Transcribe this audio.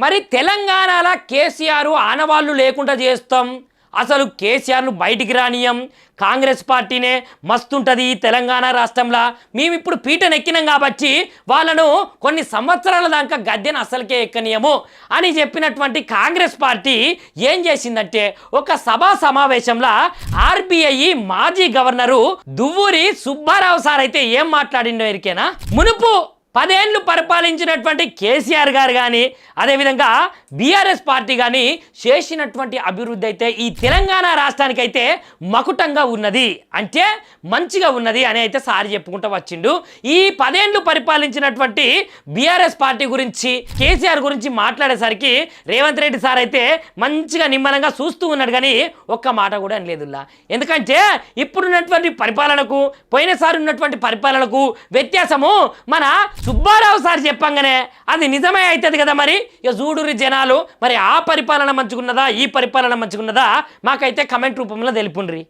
మరి తెలంగాణలో కేసీఆర్ ఆనవాళ్ళు లేకుండా చేస్తాం, అసలు కేసీఆర్ను బయటికి రానియం, కాంగ్రెస్ పార్టీనే మస్తుంటుంది ఈ తెలంగాణ రాష్ట్రంలో, మేము ఇప్పుడు పీటను ఎక్కినాం కాబట్టి వాళ్ళను కొన్ని సంవత్సరాల దాకా గద్దెను అసలుకే ఎక్కనీయము అని చెప్పినటువంటి కాంగ్రెస్ పార్టీ ఏం చేసిందంటే ఒక సభా సమావేశంలో ఆర్బీఐ మాజీ గవర్నరు దువ్వూరి సుబ్బారావు సార్ అయితే ఏం మాట్లాడిండో ఎరికేనా, మునుపు 10 ఏళ్ళు పరిపాలించినటువంటి కేసీఆర్ గారు కానీ అదేవిధంగా బీఆర్ఎస్ పార్టీ కానీ చేసినటువంటి అభివృద్ధి అయితే ఈ తెలంగాణ రాష్ట్రానికి అయితే మకుటంగా ఉన్నది, అంటే మంచిగా ఉన్నది అని అయితే సార్ చెప్పుకుంటూ వచ్చిండు. ఈ 10 ఏళ్ళు పరిపాలించినటువంటి బీఆర్ఎస్ పార్టీ గురించి కేసీఆర్ గురించి మాట్లాడేసరికి రేవంత్ రెడ్డి సార్ అయితే మంచిగా నిమ్మలంగా చూస్తూ ఉన్నాడు కానీ ఒక్క మాట కూడా అనలేదుల్లా. ఎందుకంటే ఇప్పుడున్నటువంటి పరిపాలనకు పోయినసారి ఉన్నటువంటి పరిపాలనకు వ్యత్యాసము మన సుబ్బారావు సార్ చెప్పంగానే అది నిజమే అవుతుంది కదా. మరి ఇక చూడురి జనాలు, మరి ఆ పరిపాలన మంచిగున్నదా ఈ పరిపాలన మంచిగున్నదా మాకైతే కమెంట్ రూపంలో తెలుపుండ్రి.